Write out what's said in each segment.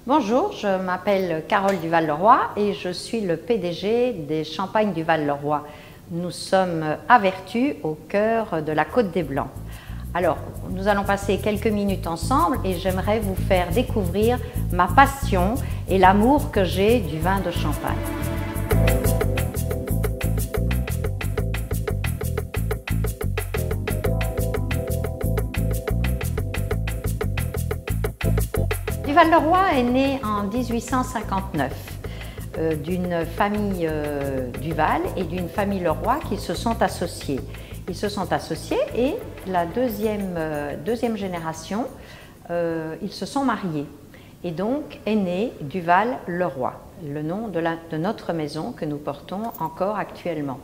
Bonjour, je m'appelle Carole Duval-Leroy et je suis le PDG des Champagnes du Val-le-Roi. Nous sommes à Vertus, au cœur de la Côte des Blancs. Alors, nous allons passer quelques minutes ensemble et j'aimerais vous faire découvrir ma passion et l'amour que j'ai du vin de Champagne. Du Val-le-Roi est né en 1859 d'une famille Duval et d'une famille Leroy qui se sont associés. Ils se sont associés et la deuxième génération, ils se sont mariés. Et donc est né Duval-Leroy, le nom de notre maison que nous portons encore actuellement.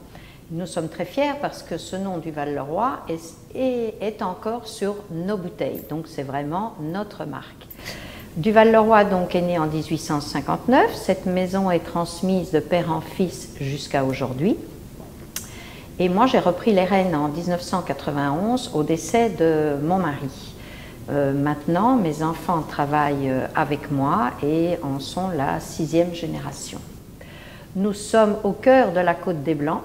Nous sommes très fiers parce que ce nom Duval-Leroy est encore sur nos bouteilles, donc c'est vraiment notre marque. Duval-Leroy donc est né en 1859, cette maison est transmise de père en fils jusqu'à aujourd'hui. Et moi j'ai repris les rênes en 1991 au décès de mon mari. Maintenant mes enfants travaillent avec moi et en sont la 6e génération. Nous sommes au cœur de la Côte des Blancs,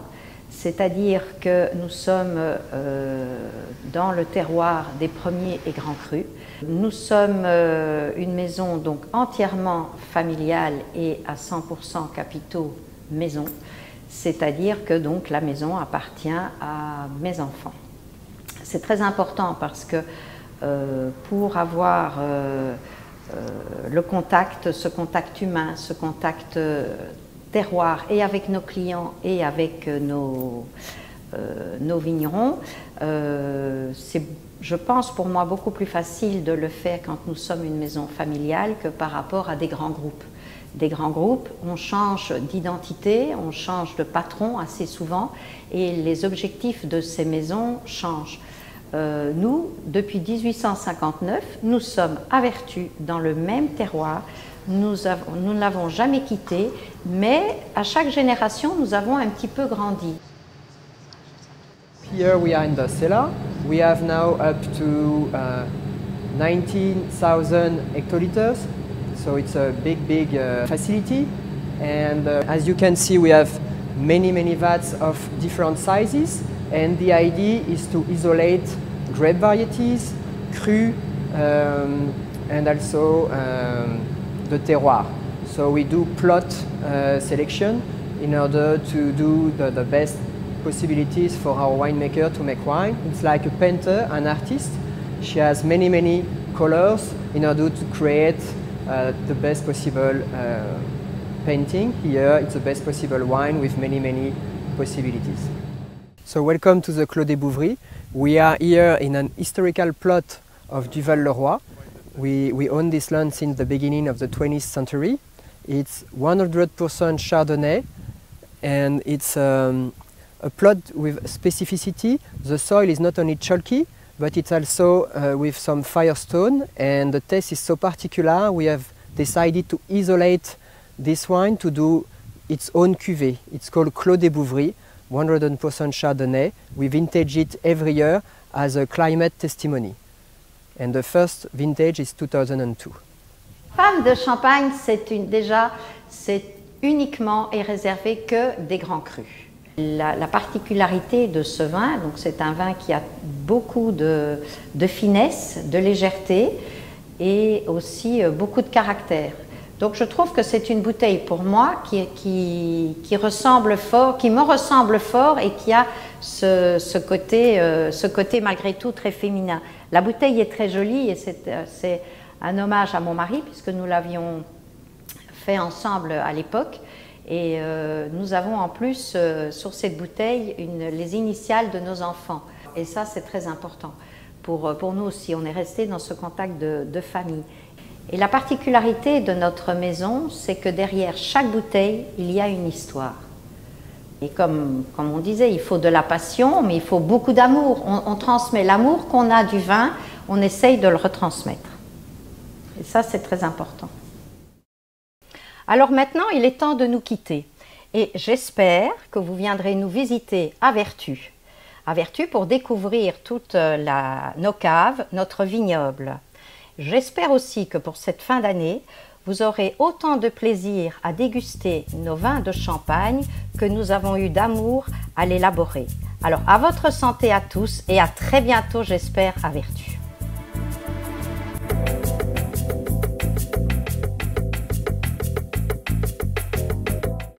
c'est-à-dire que nous sommes dans le terroir des premiers et grands crus. Nous sommes une maison donc entièrement familiale et à 100% capitaux maison, c'est-à-dire que donc la maison appartient à mes enfants. C'est très important parce que pour avoir le contact, ce contact humain, ce contact terroir et avec nos clients et avec nos vignerons, c'est, je pense, pour moi beaucoup plus facile de le faire quand nous sommes une maison familiale que par rapport à des grands groupes. Des grands groupes, on change d'identité, on change de patron assez souvent et les objectifs de ces maisons changent. Nous, depuis 1859, nous sommes à Vertus dans le même terroir. Nous ne l'avons jamais quitté, mais à chaque génération, nous avons un petit peu grandi. Here we are in the cellar. We have now up to 19,000 hectoliters. So it's a big facility. And as you can see, we have many vats of different sizes. And the idea is to isolate grape varieties, cru, and also the terroir. So we do plot selection in order to do the best possibilities for our winemaker to make wine. It's like a painter, an artist. She has many colors in order to create the best possible painting. Here it's the best possible wine with many possibilities. So welcome to the Clos des Bouvries. We are here in an historical plot of Duval-Leroy. We own this land since the beginning of the 20th century. It's 100% Chardonnay and it's a plot with specificity. The soil is not only chalky, but it's also with some firestone, and the taste is so particular we have decided to isolate this wine to do its own cuvée. It's called Clos des Bouvries, 100% Chardonnay. We vintage it every year as a climate testimony. And the first vintage is 2002. Femme de Champagne, c'est uniquement et réservé que des grands crus. La particularité de ce vin, donc c'est un vin qui a beaucoup de finesse, de légèreté et aussi beaucoup de caractère. Donc je trouve que c'est une bouteille pour moi qui ressemble fort, qui me ressemble fort et qui a ce côté malgré tout très féminin. La bouteille est très jolie et c'est un hommage à mon mari puisque nous l'avions fait ensemble à l'époque. Et nous avons en plus sur cette bouteille les initiales de nos enfants. Et ça, c'est très important pour nous aussi. On est resté dans ce contact de famille. Et la particularité de notre maison, c'est que derrière chaque bouteille, il y a une histoire. Et comme on disait, il faut de la passion, mais il faut beaucoup d'amour. On transmet l'amour qu'on a du vin, on essaye de le retransmettre. Et ça, c'est très important. Alors maintenant, il est temps de nous quitter et j'espère que vous viendrez nous visiter à Vertus pour découvrir toutes nos caves, notre vignoble. J'espère aussi que pour cette fin d'année, vous aurez autant de plaisir à déguster nos vins de Champagne que nous avons eu d'amour à l'élaborer. Alors à votre santé à tous et à très bientôt, j'espère, à Vertus.